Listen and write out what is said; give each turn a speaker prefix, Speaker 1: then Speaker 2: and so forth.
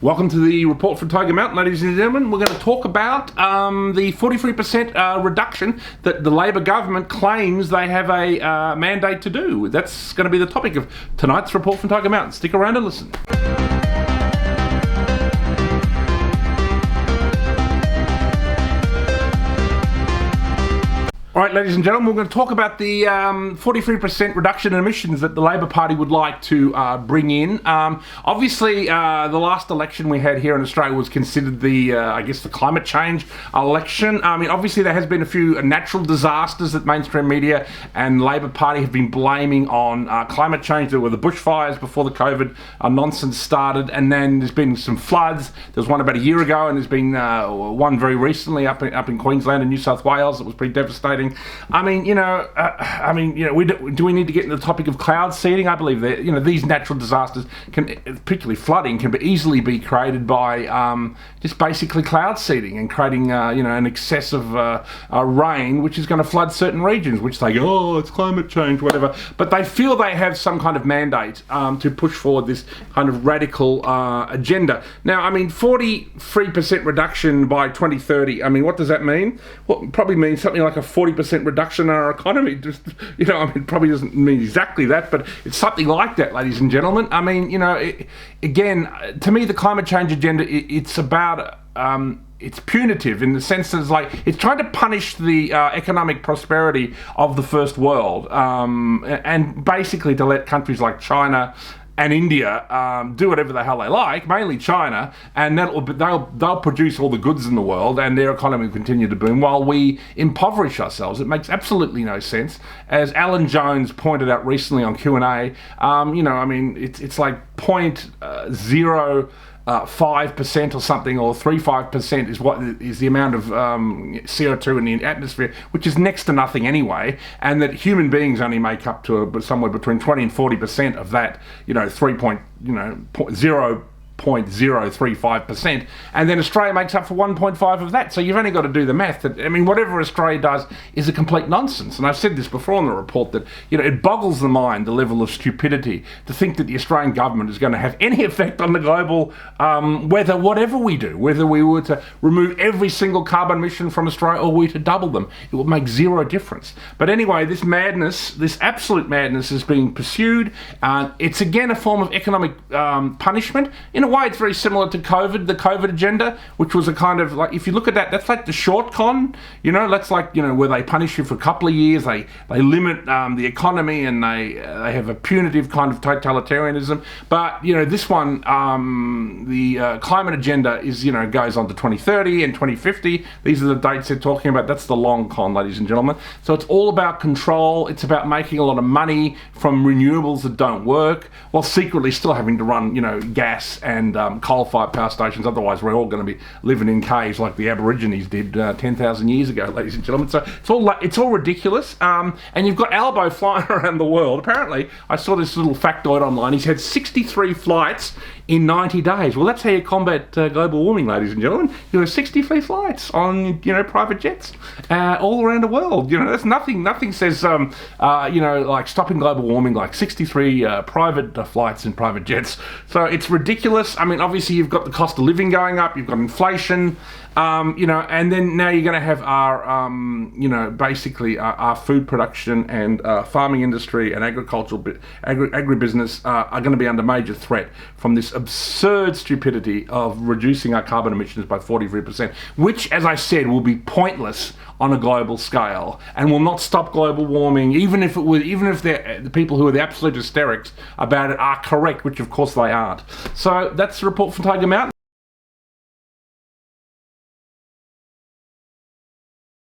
Speaker 1: Welcome to the report from Tiger Mountain, ladies and gentlemen. We're going to talk about the 43% reduction that the Labor government claims they have a mandate to do. That's going to be the topic of tonight's report from Tiger Mountain. Stick around and listen. All right, ladies and gentlemen, we're going to talk about the 43% reduction in emissions that the Labor Party would like to bring in. Obviously, the last election we had here in Australia was considered the climate change election. I mean, obviously there has been a few natural disasters that mainstream media and Labor Party have been blaming on climate change. There were the bushfires before the COVID nonsense started, and then there's been some floods. There was one about a year ago, and there's been one very recently up in Queensland and New South Wales that was pretty devastating. Do we need to get into the topic of cloud seeding? I believe that these natural disasters, particularly flooding, can easily be created by just basically cloud seeding and creating an excessive rain, which is going to flood certain regions, which they go, oh, it's climate change, whatever. But they feel they have some kind of mandate to push forward this kind of radical agenda. Now, 43% reduction by 2030. What does that mean? Well, it probably means something like a 40% reduction in our economy. It probably doesn't mean exactly that, but it's something like that, ladies and gentlemen. Again, to me, the climate change agenda, it's about it's punitive in the sense that it's trying to punish the economic prosperity of the first world, and basically to let countries like China and India do whatever the hell they like, mainly China, and they'll produce all the goods in the world, and their economy will continue to boom while we impoverish ourselves. It makes absolutely no sense. As Alan Jones pointed out recently on Q&A, it's like 0.05% or something, or 35% is what is the amount of CO2 in the atmosphere, which is next to nothing anyway, and that human beings only make up to somewhere between 20 and 40% of that, 0.035%, and then Australia makes up for 1.5 of that. So you've only got to do the math. Whatever Australia does is a complete nonsense. And I've said this before in the report that it boggles the mind, the level of stupidity to think that the Australian government is going to have any effect on the global weather, whatever we do, whether we were to remove every single carbon emission from Australia or we to double them, it would make zero difference. But anyway, this madness, this absolute madness, is being pursued. It's again a form of economic punishment. In a way, it's very similar to COVID, the COVID agenda, which was a kind of if you look at that, that's like the short con, that's where they punish you for a couple of years, they limit the economy, and they have a punitive kind of totalitarianism. But, this one, the climate agenda is, goes on to 2030 and 2050. These are the dates they're talking about. That's the long con, ladies and gentlemen. So it's all about control. It's about making a lot of money from renewables that don't work, while secretly still having to run, gas and coal-fired power stations. Otherwise, we're all going to be living in caves like the Aborigines did 10,000 years ago, ladies and gentlemen. So it's all ridiculous. And you've got Albo flying around the world. Apparently, I saw this little factoid online. He's had 63 flights in 90 days. Well, that's how you combat global warming, ladies and gentlemen. 63 flights on, private jets all around the world. That's nothing. Nothing says, like stopping global warming like 63 private flights in private jets. So it's ridiculous. Obviously you've got the cost of living going up, you've got inflation, and then now you're going to have our, our food production and farming industry and agribusiness are going to be under major threat from this absurd stupidity of reducing our carbon emissions by 43%, which, as I said, will be pointless on a global scale and will not stop global warming, even if the people who are the absolute hysterics about it are correct, which of course they aren't. So that's the report from Tiger Mountain.